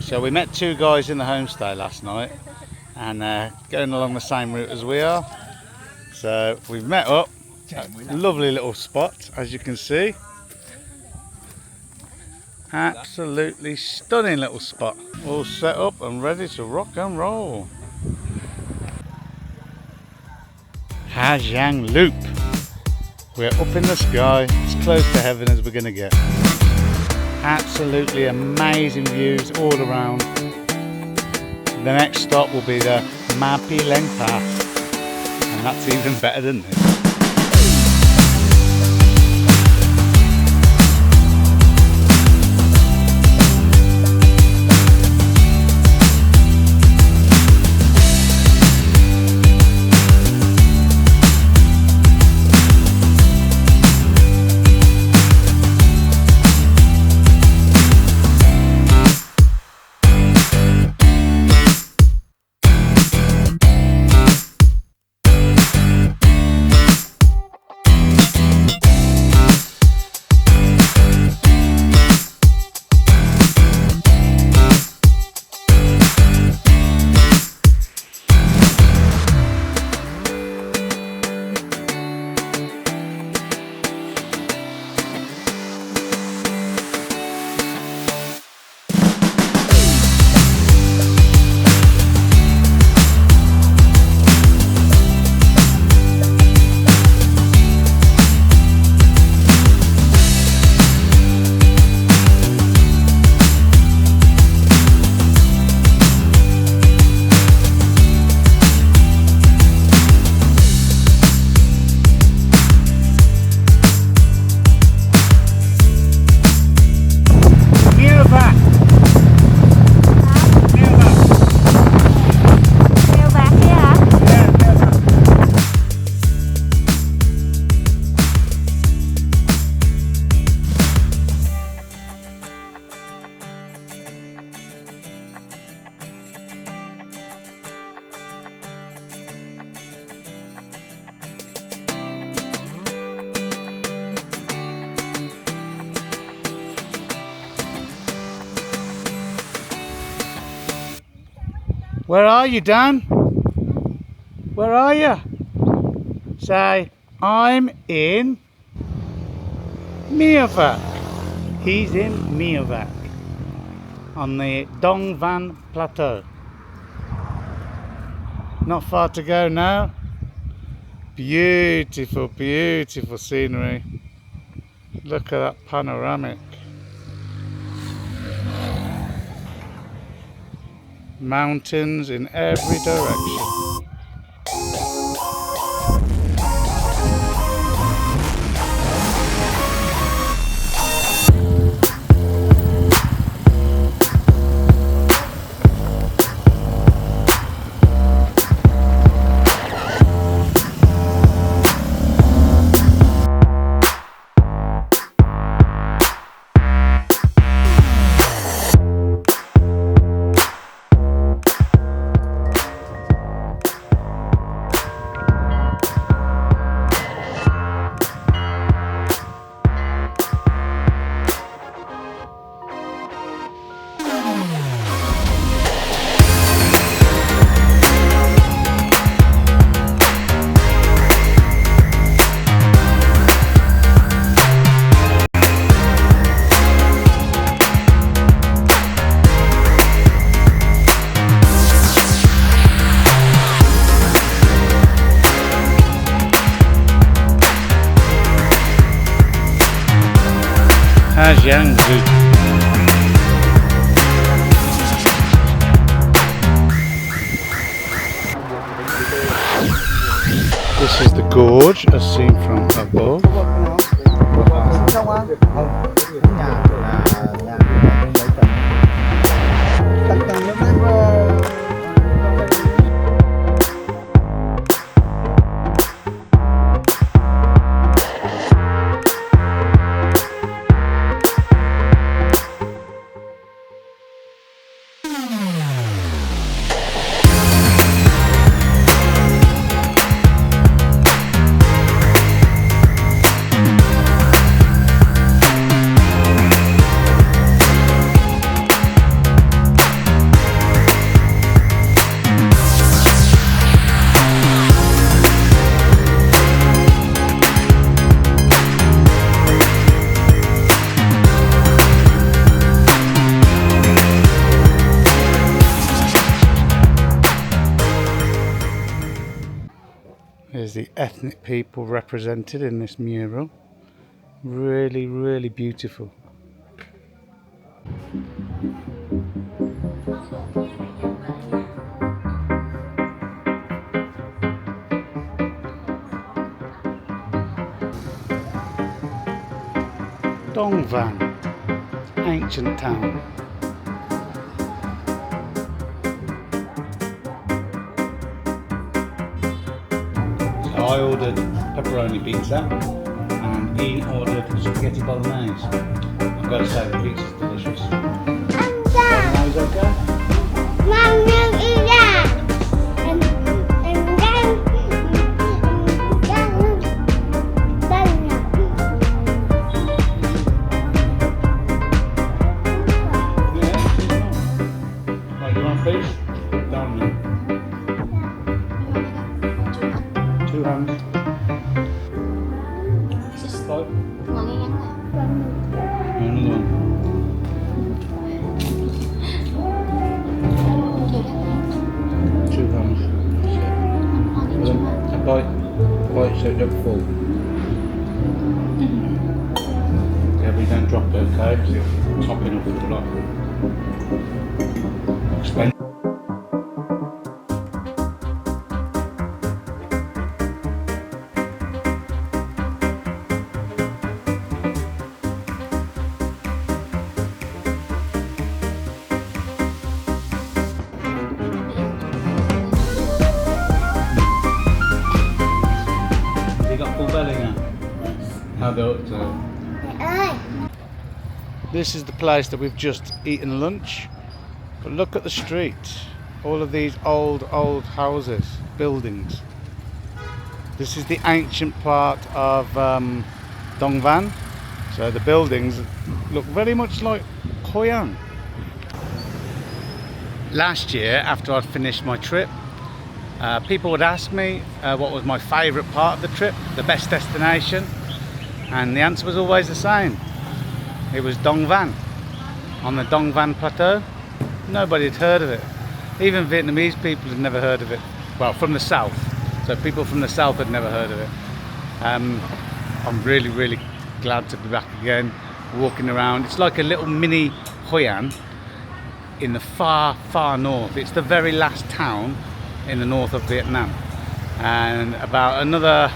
So we met two guys in the homestay last night and going along the same route as we are. So we've met up. Lovely little spot, as you can see. Absolutely stunning little spot. All set up and ready to rock and roll. Giang Loop. We're up in the sky, as close to heaven as we're going to get. Absolutely amazing views all around. The next stop will be the Ma Pi Leng Pass, and that's even better than this. Where are you, Dan? Where are you? Say, I'm in Miavac. He's in Miavac on the Dong Van Plateau. Not far to go now. Beautiful, beautiful scenery. Look at that panoramic. Mountains in every direction. Giang. This is the gorge as seen from above. There's the ethnic people represented in this mural. Really, really beautiful. Dong Van, ancient town. So I ordered pepperoni pizza and Ian ordered spaghetti bolognese. I've got to say the pizza's delicious. Bolognese okay? Mom, you eat that. And Right, you want fish? Down there. 2 hands. Five. Another one. 2 hands. A bite so it don't fall. Yeah, but you don't drop it, okay? Because it's topping up with a lot. Explain. This is the place that we've just eaten lunch, but look at the street, all of these old houses, buildings. This is the ancient part of Dong Van, so the buildings look very much like Hoi An. Last year, after I'd finished my trip, people would ask me what was my favourite part of the trip, the best destination, and the answer was always the same. It was Dong Van, on the Dong Van Plateau. Nobody had heard of it. Even Vietnamese people had never heard of it. Well, from the south. So people from the south had never heard of it. I'm really, really glad to be back again, walking around. It's like a little mini Hoi An in the far, far north. It's the very last town in the north of Vietnam. And about another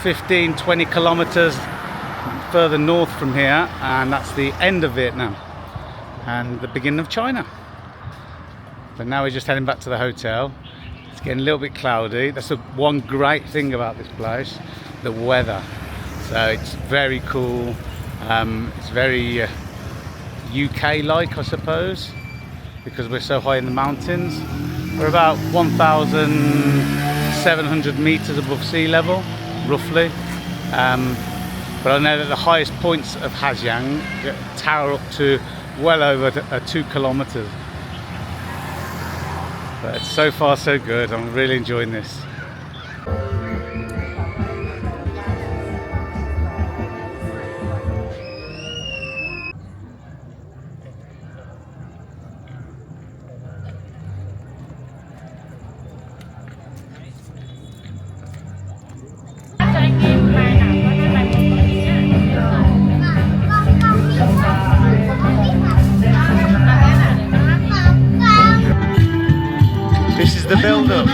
15, 20 kilometers further north from here, and that's the end of Vietnam and the beginning of China. But now we're just heading back to the hotel. It's getting a little bit cloudy. That's the one great thing about this place, the weather. So it's very cool. It's very UK-like, I suppose, because we're so high in the mountains. We're about 1,700 meters above sea level, roughly. But I know that the highest points of Giang tower up to well over 2 kilometers. But so far so good. I'm really enjoying this. This is the build-up.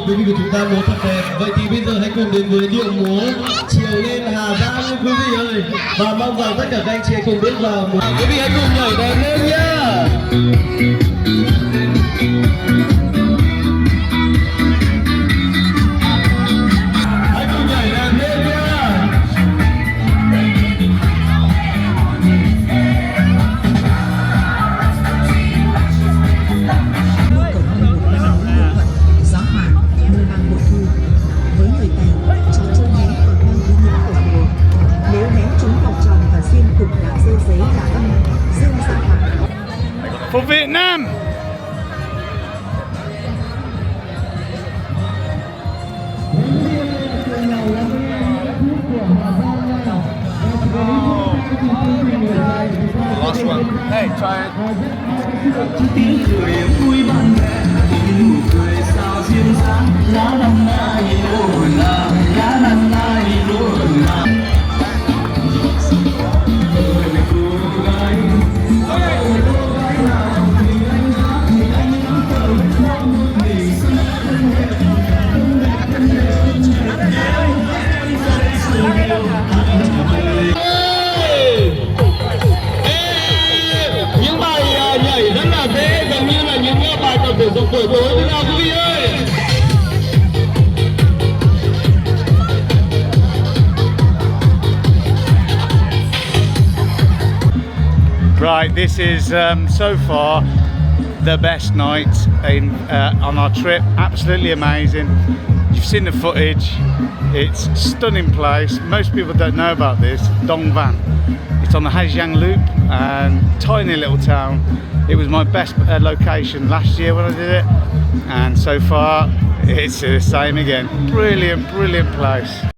Quý vị của chúng ta múa thật đẹp. Vậy thì bây giờ hãy cùng đến với điệu múa chiều lên Hà Giang quý vị ơi. Và mong rằng tất cả các anh chị cùng bước vào múa. Quý vị hãy cùng nhảy đèn lên nhá. Hãy cùng nhảy đèn lên nhá. Gió hòa mưa bằng bội thu. For Vietnam! Last one. Hey, try it. Những bài nhảy rất là dễ, giống như là những bài tập thể dục buổi tối thế nào quý vị ơi. Right, this is so far the best night on our trip. Absolutely amazing. You've seen the footage. It's a stunning place. Most people don't know about this. Dong Van. It's on the Giang loop, and tiny little town. It was my best location last year when I did it, and so far it's the same again. Brilliant, brilliant place.